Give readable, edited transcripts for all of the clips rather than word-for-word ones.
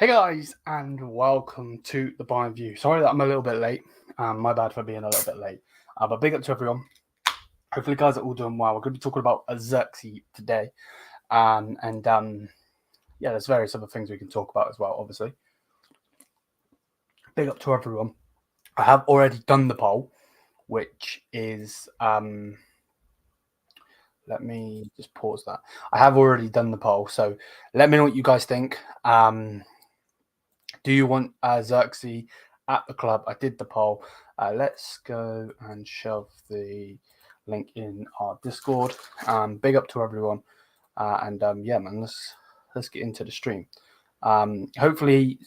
Hey guys, and welcome to the Bayern View. Sorry that I'm a little bit late. My bad for being a little bit late. But big up to everyone. Hopefully, guys are all doing well. We're going to be talking about Zirkzee today, yeah, there's various other things we can talk about as well. Obviously, big up to everyone. I have already done the poll, which is let me just pause that. I have already done the poll, so let me know what you guys think. Do you want Zirkzee at the club? I did the poll. Let's go and shove the link in our Discord. Big up to everyone. Yeah, man, let's get into the stream. Hopefully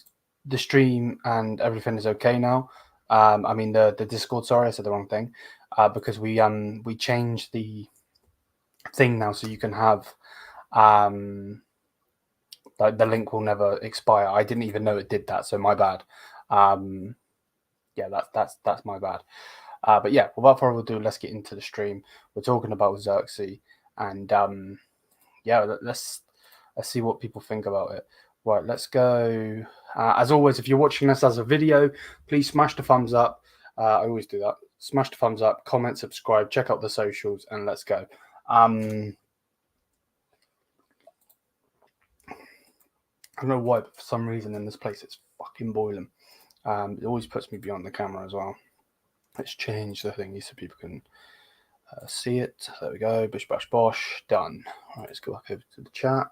the stream and everything is okay now. I mean the Discord. Sorry, I said the wrong thing. Because we changed the thing now, so you can have like the link will never expire. I didn't even know it did that, so my bad. Yeah, that's my bad. But yeah, without further ado, let's get into the stream. We're talking about Zirkzee, and yeah, let's see what people think about it. Right, let's go. As always, if you're watching this as a video, please smash the thumbs up. I always do that. Smash the thumbs up, comment, subscribe, check out the socials, and let's go. I don't know why, but for some reason in this place it's fucking boiling. It always puts me beyond the camera as well. Let's change the thing so people can see it. There we go. Bish bash bosh. Done. All right, let's go back over to the chat.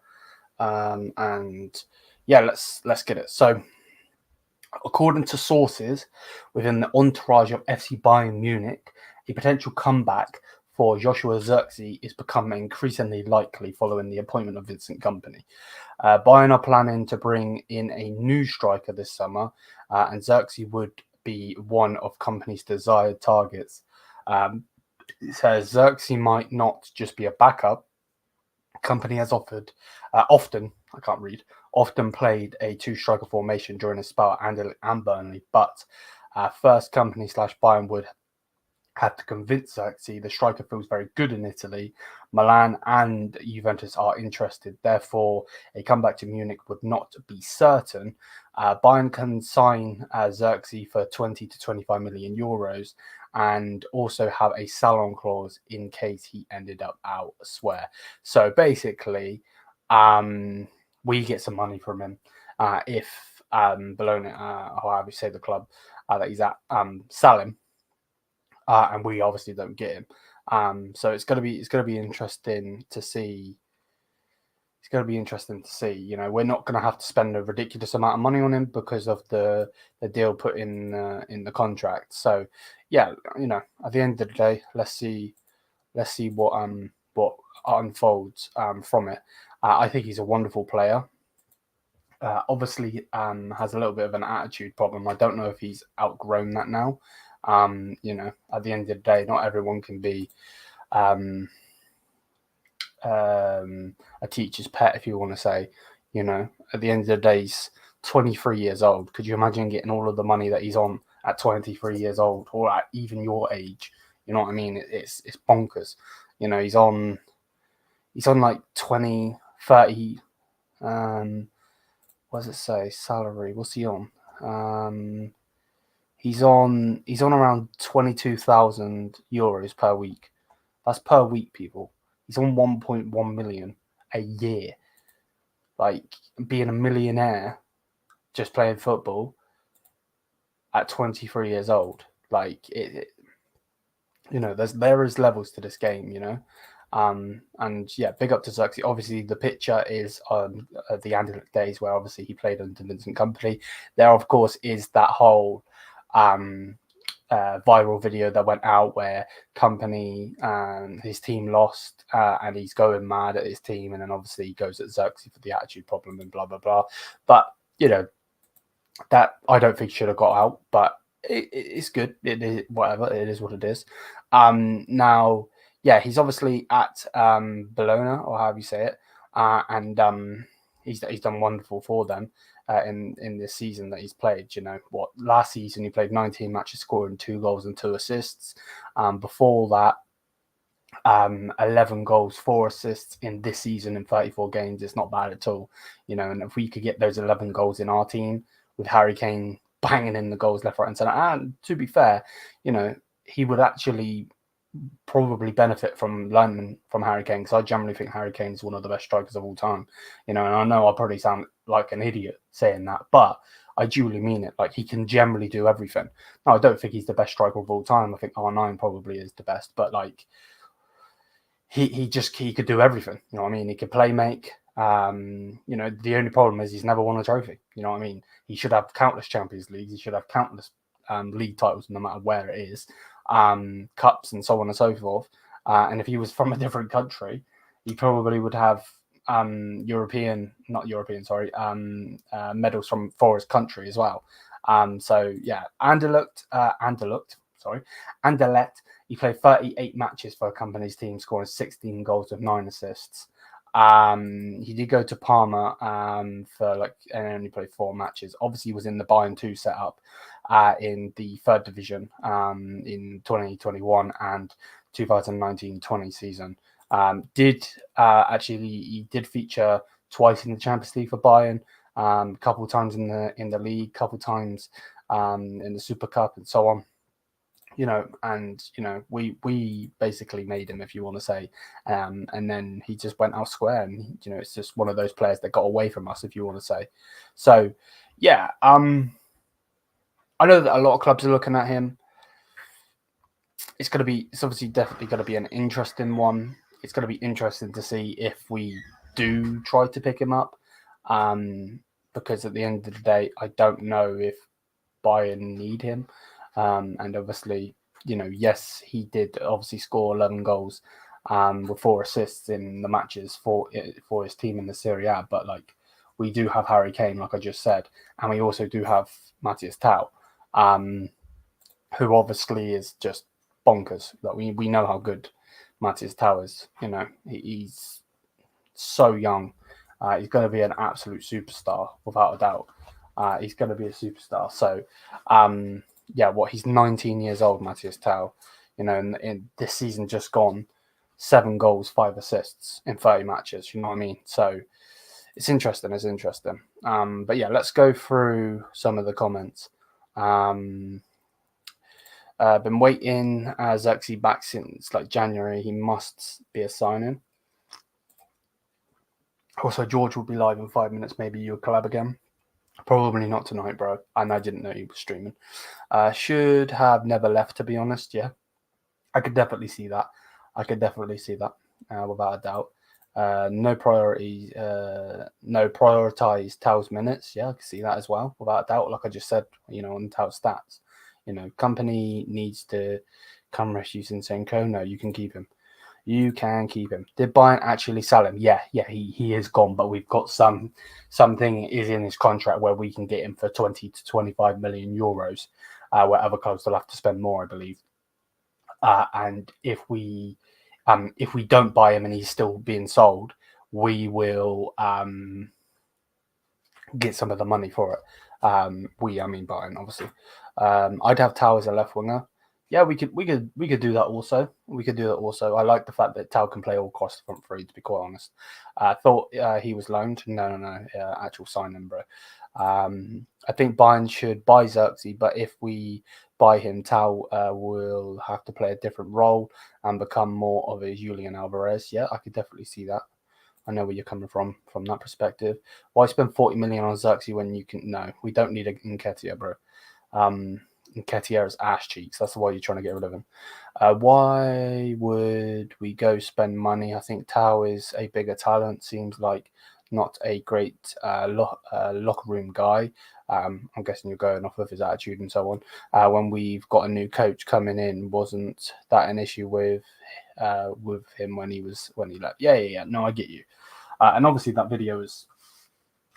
And yeah, let's get it. So, according to sources within the entourage of FC Bayern Munich, a potential comeback for Joshua Zirkzee is becoming increasingly likely following the appointment of Vincent Kompany. Bayern are planning to bring in a new striker this summer, and Zirkzee would be one of Kompany's desired targets. It says Zirkzee might not just be a backup. Kompany has often played a two-striker formation during a spell at Anderlecht and Burnley, but first Kompany/Bayern would have to convince Zirkzee the striker feels very good in Italy. Milan and Juventus are interested. Therefore, a comeback to Munich would not be certain. Bayern can sign Zirkzee for 20 to 25 million euros and also have a sell-on clause in case he ended up elsewhere. So basically, we get some money from him if Bologna, or however you say the club that he's at, sell him. And we obviously don't get him. So it's gonna be interesting to see. It's gonna be interesting to see. You know, we're not gonna have to spend a ridiculous amount of money on him because of the deal put in the contract. So yeah, you know, at the end of the day, let's see what unfolds from it. I think he's a wonderful player. Obviously, has a little bit of an attitude problem. I don't know if he's outgrown that now. You know, at the end of the day, not everyone can be a teacher's pet, if you want to say. You know, at the end of the day, he's 23 years old. Could you imagine getting all of the money that he's on at 23 years old, or at even your age? You know what I mean? It's bonkers. You know, he's on like 20, 30. What does it say? Salary? What's he on? He's on around 22,000 euros per week. That's per week, people. He's on 1.1 million a year. Like, being a millionaire just playing football at 23 years old. Like, it you know, there is levels to this game, you know. And yeah, big up to Zirkzee. Obviously, the picture is on the Anderlecht days where obviously he played under Vincent Kompany. There, of course, is that whole viral video that went out where Kompany his team lost and he's going mad at his team, and then obviously he goes at Zirkzee for the attitude problem and blah blah blah. But you know, that I don't think should have got out, but it's good. It is whatever. It is what it is. Now, yeah, he's obviously at Bologna, or however you say it, and he's done wonderful for them in this season that he's played. You know what? Last season he played 19 matches, scoring 2 goals and 2 assists. Before that, 11 goals, 4 assists in this season in 34 games. It's not bad at all, and if we could get those 11 goals in our team with Harry Kane banging in the goals left, right, and centre, and to be fair, he would actually probably benefit from learning from Harry Kane, because I generally think Harry Kane is one of the best strikers of all time. And I know I probably sound like an idiot saying that, but I duly mean it. Like, he can generally do everything. Now, I don't think he's the best striker of all time. I think R9 probably is the best, but like, he could do everything. You know what I mean? He could play make. The only problem is he's never won a trophy. You know what I mean? He should have countless Champions Leagues. He should have countless league titles, no matter where it is, cups and so on and so forth. And if he was from a different country, he probably would have medals for his country as well. So yeah, Anderlecht. He played 38 matches for a company's team, scoring 16 goals with 9 assists. He did go to Parma and only played 4 matches. Obviously, he was in the Bayern 2 setup in the 3rd division in 2021 and 2019-20 season. He did feature twice in the Champions League for Bayern, a couple of times in the league, a couple of times in the Super Cup and so on. We basically made him, if you want to say, and then he just went elsewhere, and it's just one of those players that got away from us, if you want to say. So yeah, I know that a lot of clubs are looking at him. It's obviously definitely going to be an interesting one. It's going to be interesting to see if we do try to pick him up, because at the end of the day, I don't know if Bayern need him. And obviously, yes, he did obviously score 11 goals with 4 assists in the matches for his team in the Serie A. But like, we do have Harry Kane, like I just said, and we also do have Matthias Tau, who obviously is just bonkers. Like, we know how good Matthias Tau is. He's so young. He's going to be an absolute superstar, without a doubt. He's going to be a superstar. So, he's 19 years old, Matthias Tau. In this season just gone, 7 goals, 5 assists in 30 matches. You know what I mean? So it's interesting. But yeah, let's go through some of the comments. Been waiting Zirkzee back since January. He must be a signing. Also, George will be live in 5 minutes. Maybe you'll collab again. Probably not tonight, bro. And I didn't know he was streaming. Should have never left, to be honest. Yeah, I could definitely see that. Without a doubt. No prioritize Tau's minutes. Yeah, I can see that as well, without a doubt. Like I just said, on Tau's stats. Company needs to come rescue Zinchenko. No, you can keep him. You can keep him. Did Bayern actually sell him? Yeah, he is gone, but we've got something is in his contract where we can get him for 20 to 25 million euros, where other clubs will have to spend more, I believe. And if we don't buy him and he's still being sold, we will get some of the money for it. I mean Bayern, obviously. I'd have Tau as a left winger. Yeah, we could do that also. I like the fact that Tau can play all across the front three, to be quite honest. I thought he was loaned. No. Actual signing, bro. I think Bayern should buy Zirkzee, but if we buy him, Tau will have to play a different role and become more of a Julian Alvarez. Yeah, I could definitely see that. I know where you're coming from that perspective. Why spend 40 million on Zirkzee when you can? No, we don't need a Nketiah, bro. Nketiah's ass cheeks. That's why you're trying to get rid of him. Why would we go spend money? I think Tau is a bigger talent. Seems like not a great locker room guy. I'm guessing you're going off of his attitude and so on. When we've got a new coach coming in, wasn't that an issue with him when he left? Yeah. No, I get you. And obviously that video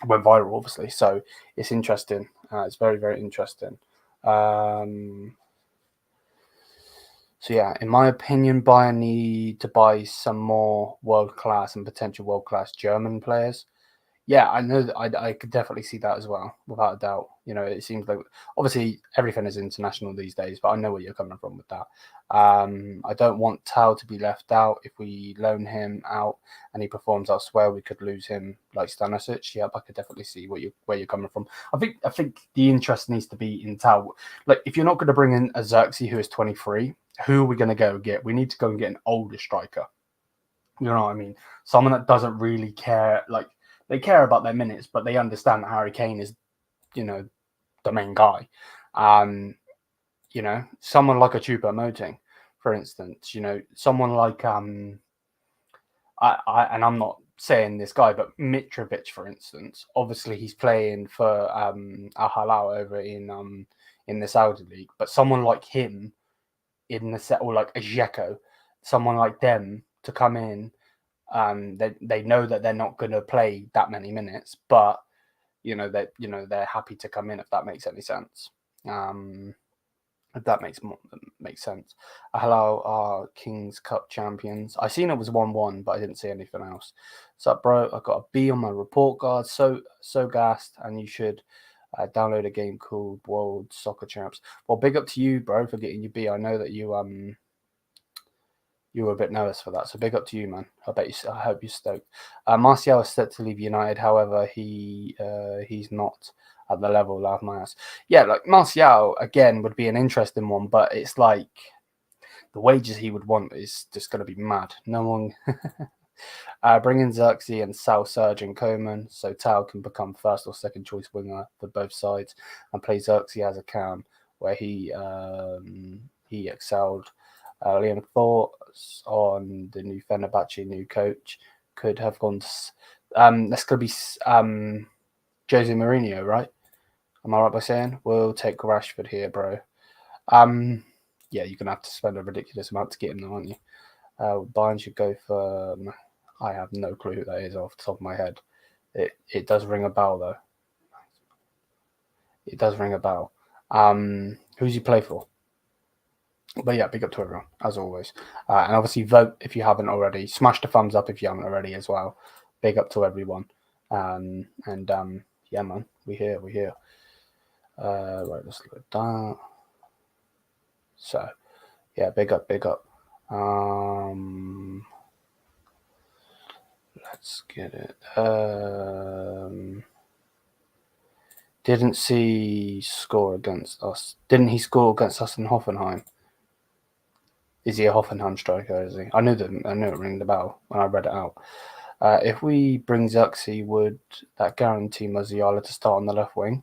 went viral, obviously. So it's interesting. It's very, very interesting. So yeah, in my opinion, Bayern need to buy some more world-class and potential world-class German players. Yeah, I know that I could definitely see that as well, without a doubt. It seems like obviously everything is international these days, but I know where you're coming from with that. I don't want Tao to be left out. If we loan him out and he performs elsewhere, we could lose him like Stanisic. Yep, I could definitely see where you're coming from. I think the interest needs to be in Tao. Like, if you're not going to bring in a Zirkzee who is 23, who are we going to go get? We need to go and get an older striker. You know what I mean? Someone that doesn't really care. Like, they care about their minutes, but they understand that Harry Kane is, the main guy. Someone like a Choupo-Moting, for instance. Someone like and I'm not saying this guy, but Mitrovic, for instance. Obviously, he's playing for Al Hilal over in the Saudi league, but someone like him in the set, or like a Dzeko, someone like them to come in. They know that they're not going to play that many minutes, but they're happy to come in, if that makes any sense. If that makes sense. Hello, our Kings Cup champions. I seen it was 1-1, but I didn't see anything else. So, bro, I got a B on my report card. So gassed, and you should download a game called World Soccer Champs. Well, big up to you, bro, for getting your B. I know that you were a bit nervous for that, so big up to you, man. I hope you're stoked. Martial is set to leave United, however, he's not at the level of my ass. Yeah, like Martial again would be an interesting one, but it's like the wages he would want is just going to be mad. No one. Bring in Zirkzee and sell Serge and Coman, so Tao can become first or second choice winger for both sides, and play Zirkzee as a cam, where he excelled. Leon thoughts on the new Fenerbahce new coach could have gone to that's going to be Jose Mourinho, right? Am I right by saying? We'll take Rashford here, bro. Yeah, you're going to have to spend a ridiculous amount to get him, though, aren't you? Bayern should go for... I have no clue who that is off the top of my head. It does ring a bell, though. It does ring a bell. Who's he play for? But yeah, big up to everyone, as always. And obviously, vote if you haven't already. Smash the thumbs up if you haven't already as well. Big up to everyone. Yeah, man, we're here. Right, let's look at that. So, yeah, big up. Let's get it. Didn't see score against us. Didn't he score against us in Hoffenheim? Is he a Hoffenheim striker, is he? I knew it rang the bell when I read it out. If we bring Zirkzee, would that guarantee Musiala to start on the left wing?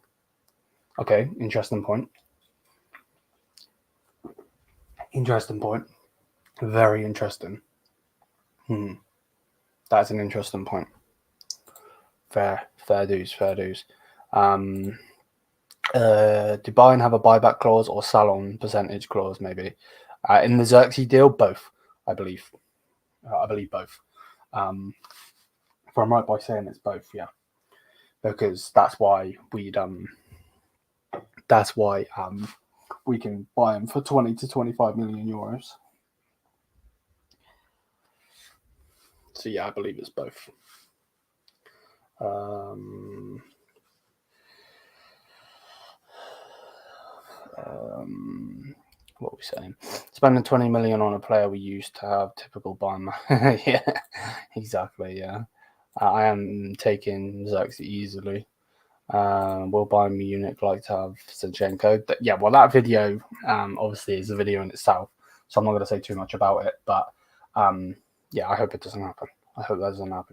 Okay, interesting point. Very interesting. That's an interesting point. Fair dues. Do Bayern have a buyback clause or sell-on percentage clause, maybe? In the Zirkzee deal, both, I believe. I believe both. If I'm right by saying it's both, yeah. Because that's why we can buy him for 20 to 25 million euros. So yeah, I believe it's both. What are we saying? Spending 20 million on a player we used to have, typical Bayern. Yeah, exactly. Yeah, I am taking Zirkzee easily. Will Bayern Munich like to have Zinchenko? Yeah, well, that video obviously is a video in itself, so I'm not going to say too much about it. But yeah, I hope it doesn't happen.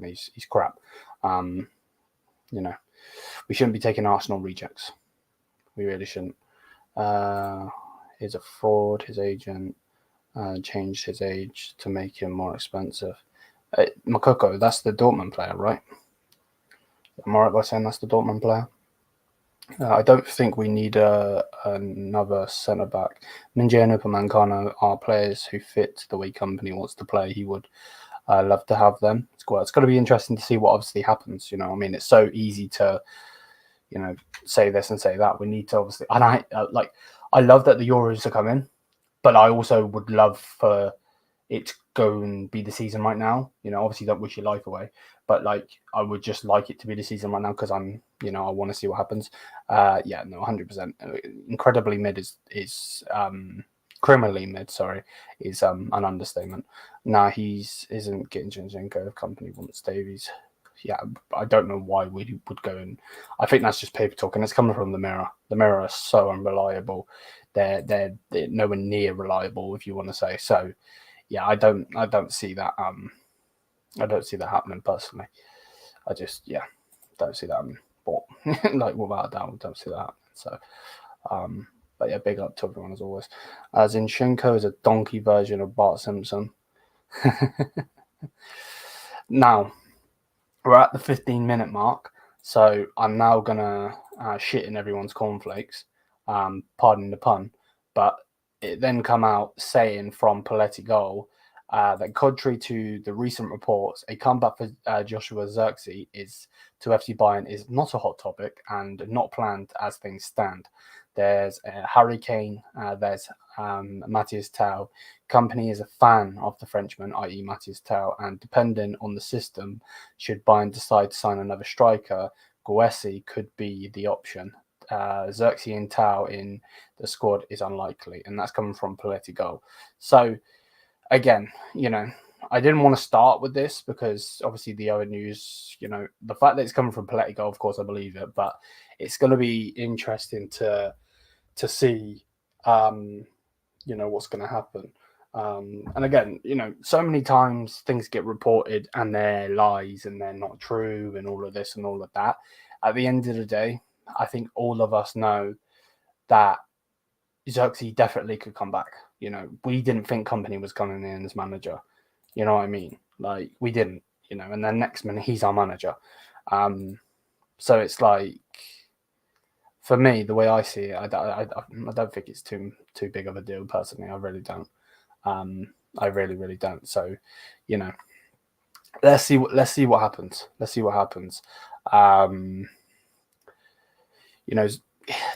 He's crap. We shouldn't be taking Arsenal rejects. We really shouldn't. He's a fraud. His agent changed his age to make him more expensive. Makoko, that's the Dortmund player, right? Am I right by saying that's the Dortmund player? I don't think we need another centre-back. Minje and Upamecano are players who fit the way company wants to play. He would love to have them. It's going to be interesting to see what obviously happens. I mean, it's so easy to, say this and say that. We need to obviously... And I love that the Euros are coming, but I also would love for it go and be the season right now. Obviously don't wish your life away, but like I would just like it to be the season right now because I'm, I want to see what happens. Yeah, no, 100%. Incredibly mid is criminally mid. Sorry, is an understatement. Nah, isn't getting Zinchenko if company wants Davies. Yeah, I don't know why we would go and. I think that's just paper talk, and it's coming from the Mirror. The Mirror are so unreliable. They're nowhere near reliable, if you want to say so. Yeah, I don't see that. I don't see that happening personally. I just don't see that happening. But like without a doubt, don't see that happening. So, but yeah, big up to everyone as always. Zinchenko is a donkey version of Bart Simpson. Now we're at the 15-minute mark, so I'm now gonna shit in everyone's cornflakes. Pardon the pun, but it then come out saying from Paletti Goal that contrary to the recent reports, a comeback for Joshua Zirkzee to FC Bayern is not a hot topic and not planned as things stand. There's Harry Kane, there's Matthias Tau. Company is a fan of the Frenchman, i.e. Matthias Tau, and depending on the system, should Bayern decide to sign another striker, Guessi could be the option. Zirkzee and Tau in the squad is unlikely, and that's coming from Paletti Goal. So, again, I didn't want to start with this because obviously the other news, the fact that it's coming from Paletti Goal, of course, I believe it, but it's going to be interesting to see, what's going to happen. And again, so many times things get reported and they're lies and they're not true and all of this and all of that. At the end of the day, I think all of us know that Zirkzee definitely could come back. We didn't think Company was coming in as manager. You know what I mean? Like, we didn't, and then next minute he's our manager. So it's like, for me, the way I see it, I don't think it's too big of a deal personally. I really don't. I really, really don't. So, let's see what happens. Let's see what happens.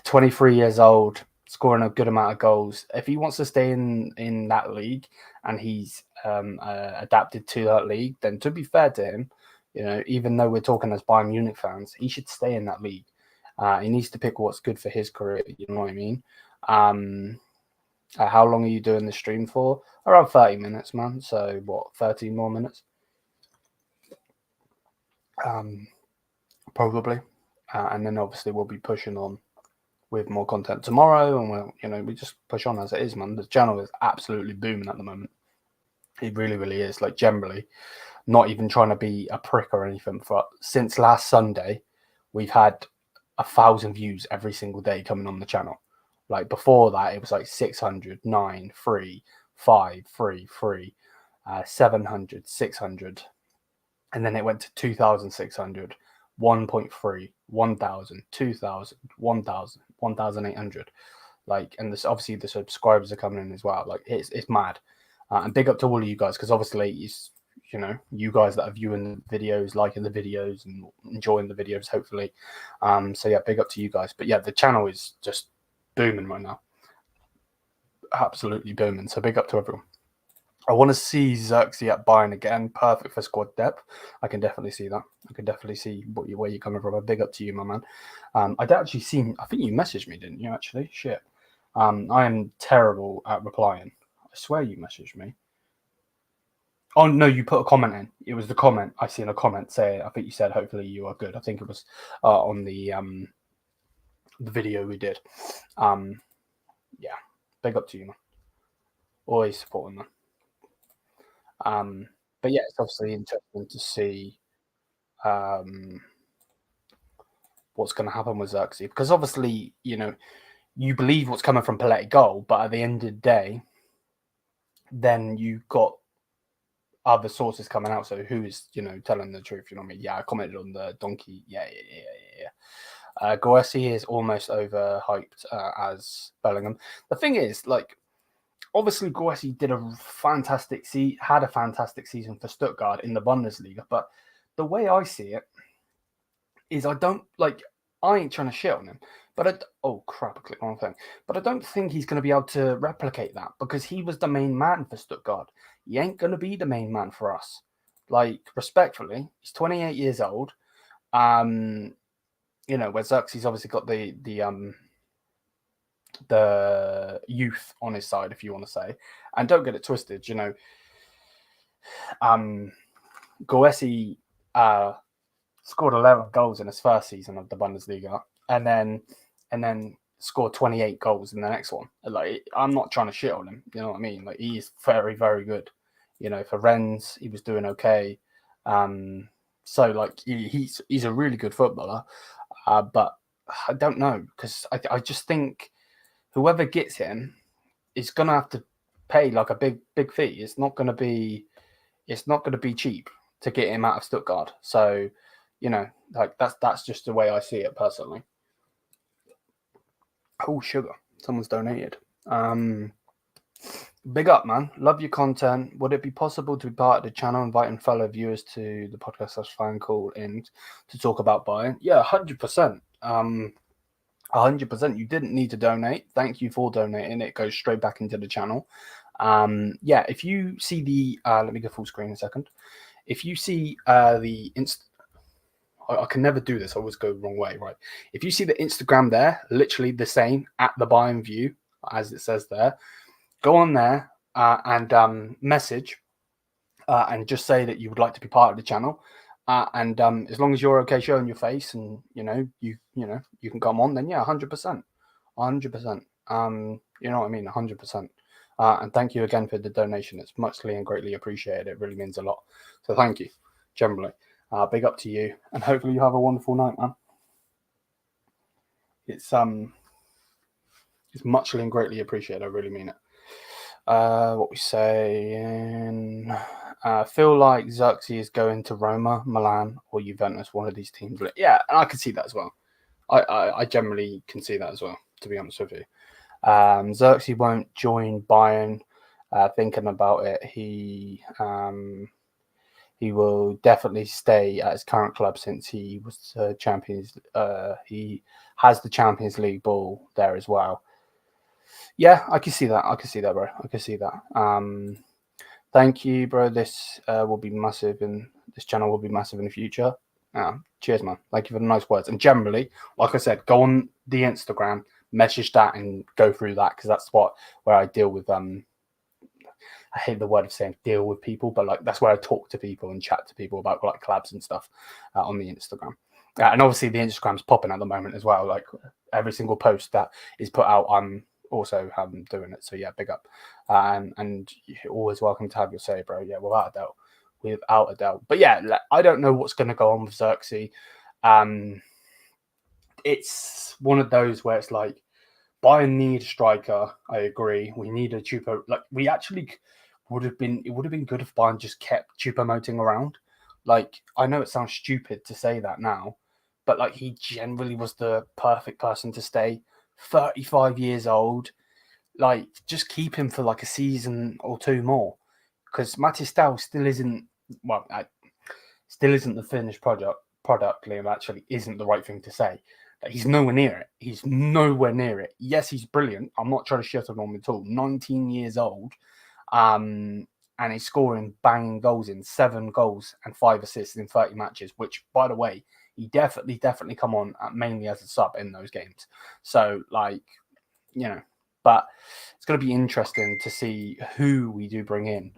23 years old, scoring a good amount of goals. If he wants to stay in that league and he's adapted to that league, then to be fair to him, even though we're talking as Bayern Munich fans, he should stay in that league. He needs to pick what's good for his career. You know what I mean? How long are you doing the stream for? Around 30 minutes, man. So what, 13 more minutes? Probably. And then obviously we'll be pushing on with more content tomorrow, and we just push on as it is, man. The channel is absolutely booming at the moment. It really, really is. Like, generally, not even trying to be a prick or anything, but since last Sunday, we've had 1,000 views every single day coming on the channel. Like, before that, it was like 600, 9, 3, 5, 3, 3, 700, 600, and then it went to 2,600, 1.3, 1,000, 2,000, 1,000, 1,800. Like, and this, obviously the subscribers are coming in as well. Like, it's mad. And big up to all of you guys, because obviously it's, you guys that are viewing the videos, liking the videos, and enjoying the videos, hopefully. So yeah, big up to you guys. But yeah, the channel is just booming right now. Absolutely booming. So big up to everyone. I want to see Zirkzee at Bayern again. Perfect for squad depth. I can definitely see that. I can definitely see where you're coming from. A big up to you, my man. I'd actually seen. I think you messaged me, didn't you? Actually, shit. I am terrible at replying. I swear you messaged me. Oh no, you put a comment in. It was the comment. I seen a comment say. I think you said, "Hopefully you are good." I think it was on the video we did. Yeah, big up to you, man. Always supporting them. But yeah, it's obviously interesting to see what's going to happen with Zirkzee, because obviously, you believe what's coming from Paletti Goal, but at the end of the day, then you've got other sources coming out. So who is, telling the truth? You know what I mean? Yeah, I commented on the donkey. Yeah. Guessi is almost overhyped as Bellingham. The thing is, like, obviously Guessi had a fantastic season for Stuttgart in the Bundesliga, but the way I see it is I ain't trying to shit on him, but oh crap, I clicked on one thing. But I don't think he's going to be able to replicate that, because he was the main man for Stuttgart. he ain't going to be the main man for us. Like, respectfully, he's 28 years old. Where Zirkzee's obviously got the youth on his side, if you want to say. And don't get it twisted, Goesi scored 11 goals in his first season of the Bundesliga, and then scored 28 goals in the next one. Like, I'm not trying to shit on him, you know what I mean? Like, he's very, very good. For Rennes, he was doing okay. So like he's a really good footballer, but I don't know, because I just think whoever gets him is gonna have to pay like a big fee. It's not gonna be cheap to get him out of Stuttgart. So, like that's just the way I see it personally. Oh, sugar! Someone's donated. Big up, man. Love your content. Would it be possible to be part of the channel, inviting fellow viewers to the podcast / fan call in to talk about Bayern? Yeah, 100%. 100%. You didn't need to donate. Thank you for donating. It goes straight back into the channel. If you see the let me go full screen a second. If you see the I can never do this. I always go the wrong way, right? If you see the Instagram there, literally the same at the Bayern View, as it says there, go on there and message and just say that you would like to be part of the channel. And as long as you're okay showing your face and you can come on, then yeah, 100%. 100%. You know what I mean? 100%. And thank you again for the donation. It's muchly and greatly appreciated. It really means a lot. So thank you, generally. Big up to you, and hopefully you have a wonderful night, man. It's muchly and greatly appreciated. I really mean it. What we saying? Feel like Zirkzee is going to Roma, Milan, or Juventus, one of these teams. Yeah, and I can see that as well. I generally can see that as well, to be honest with you. Zirkzee won't join Bayern. Thinking about it, he will definitely stay at his current club since he was champions. He has the Champions League ball there as well. Yeah, I can see that. Bro. I can see that. Thank you, bro. This will be massive, and this channel will be massive in the future. Cheers, man. Thank you for the nice words. And generally, like I said, go on the Instagram, message that, and go through that, because that's where I deal with. I hate the word of saying deal with people, but like that's where I talk to people and chat to people about like collabs and stuff on the Instagram. And obviously the Instagram's popping at the moment as well. Like every single post that is put out, I'm also doing it. So yeah, big up. And you're always welcome to have your say, bro. Yeah, without a doubt. But yeah, I don't know what's going to go on with Zirkzee. It's one of those where it's like, Bayern need a striker. I agree. We need a cheaper. Like we actually would have been. It would have been good if Bayern just kept Choupo-Moting around. Like, I know it sounds stupid to say that now, but like he generally was the perfect person to stay. 35 years old. Like, just keep him for like a season or two more, because Matthijs still isn't. Well, still isn't the finished product. Liam, actually isn't the right thing to say. He's nowhere near it. He's nowhere near it. Yes, he's brilliant. I'm not trying to shit on him at all. 19 years old. And he's scoring banging goals, in 7 goals and 5 assists in 30 matches, which, by the way, he definitely come on mainly as a sub in those games. So, like, but it's going to be interesting to see who we do bring in.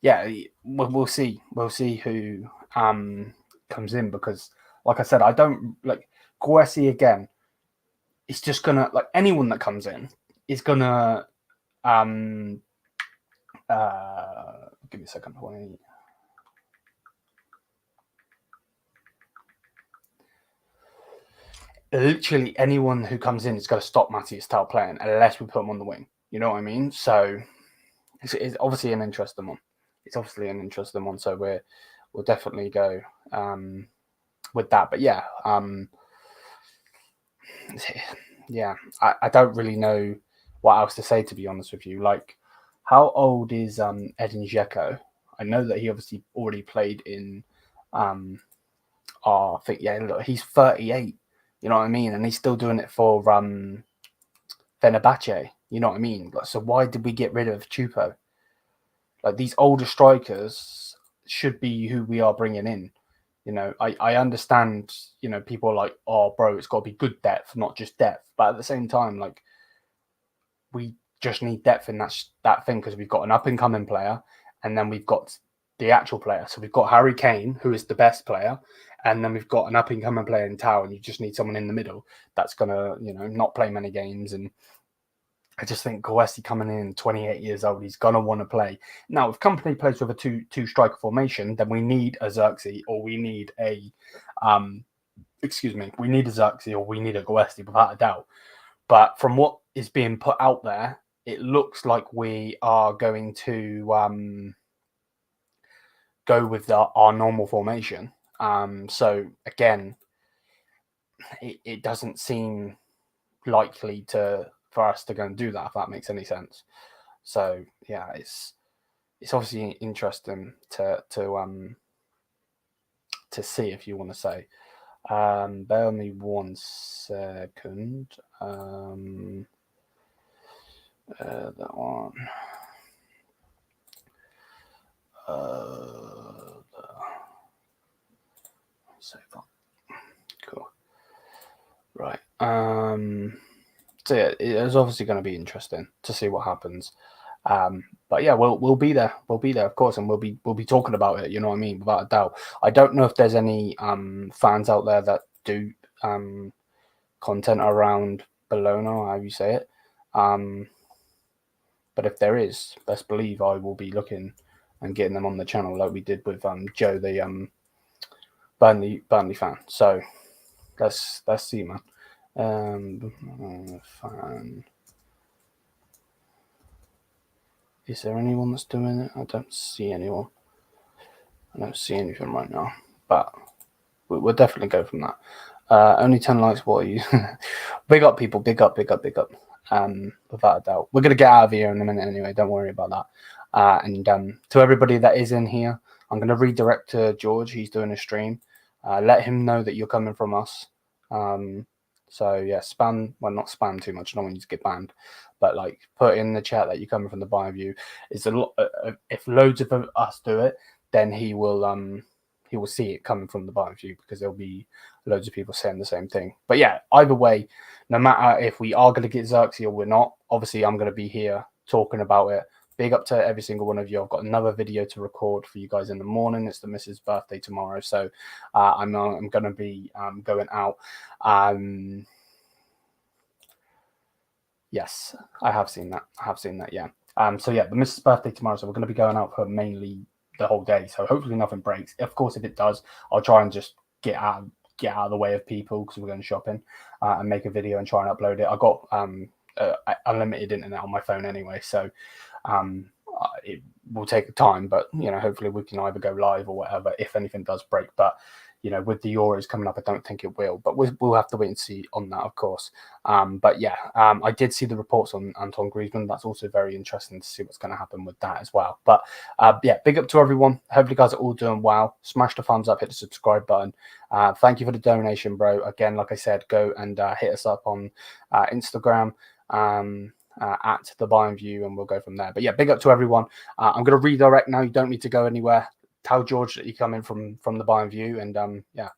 Yeah, we'll see. We'll see who comes in, because, like I said, I don't like Goesi again. It's just gonna, like, anyone that comes in is gonna give me a second. Literally anyone who comes in is going to stop Matthijs playing unless we put him on the wing. You know what I mean? So it's obviously an interesting one. So we'll definitely go with that. But yeah, I don't really know what else to say, to be honest with you. Like, how old is Edin Dzeko? I know that he obviously already played in I think, yeah, look, he's 38. You know what I mean? And he's still doing it for Fenerbahce. You know what I mean? Like, so why did we get rid of Chupo? Like, these older strikers should be who we are bringing in. You know, I understand, you know, people are like, oh, bro, it's got to be good depth, not just depth. But at the same time, like, we just need depth in that thing, because we've got an up-and-coming player, and then we've got the actual player. So we've got Harry Kane, who is the best player, and then we've got an up-and-coming player in Tau, and you just need someone in the middle that's going to, you know, not play many games. And I just think Goesi coming in, 28 years old, he's going to want to play. Now, if Company plays with a two striker formation, then we need a Zirkzee, or we need a, we need a Zirkzee, or we need a Goesi, without a doubt. But from what is being put out there, it looks like we are going to go with our normal formation. So again, it doesn't seem likely for us to go and do that, if that makes any sense. So yeah, it's obviously interesting to see, if you want to say. Bear with me 1 second. That one. Save that. Cool. Right. So yeah, it's obviously going to be interesting to see what happens. But yeah, we'll be there. We'll be there, of course, and we'll be talking about it. You know what I mean, without a doubt. I don't know if there's any fans out there that do content around Bologna, how you say it. But if there is, best believe I will be looking and getting them on the channel, like we did with Joe, the Burnley fan. So let's see, man. Fan. Is there anyone that's doing it? I don't see anyone. I don't see anything right now, but we'll definitely go from that. Only 10 likes. What are you? Big up, people. Big up. Without a doubt. We're going to get out of here in a minute anyway. Don't worry about that. And to everybody that is in here, I'm going to redirect to George. He's doing a stream. Let him know that you're coming from us. So yeah, spam. Well, not spam too much. I don't want you to get banned. But like, put in the chat that you're coming from the Bayern View. It's a lot. If loads of us do it, then he will see it coming from the Bayern View, because there'll be loads of people saying the same thing. But yeah, either way, no matter if we are going to get Zirkzee or we're not, obviously I'm going to be here talking about it. Big up to every single one of you. I've got another video to record for you guys in the morning. It's the missus' birthday tomorrow, so I'm going to be going out. Yes, I have seen that. Yeah. So yeah, the missus' birthday tomorrow, so we're going to be going out for mainly the whole day. So hopefully nothing breaks. Of course, if it does, I'll try and just get out of the way of people, because we're going shopping, and make a video and try and upload it. I got unlimited internet on my phone anyway, so it will take time, but you know, hopefully we can either go live or whatever if anything does break. But you know, with the Euros coming up, I don't think it will, but we'll have to wait and see on that, of course. But yeah, I did see the reports on Antoine Griezmann. That's also very interesting to see what's going to happen with that as well. But yeah, big up to everyone. Hopefully you guys are all doing well. Smash the thumbs up, hit the subscribe button. Thank you for the donation, bro. Again, like I said, go and hit us up on Instagram at the Bayern View, and we'll go from there. But yeah, big up to everyone. I'm going to redirect now. You don't need to go anywhere. Tell George that you come in from the Bayern View, and yeah,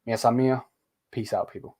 Mia Samia, peace out, people.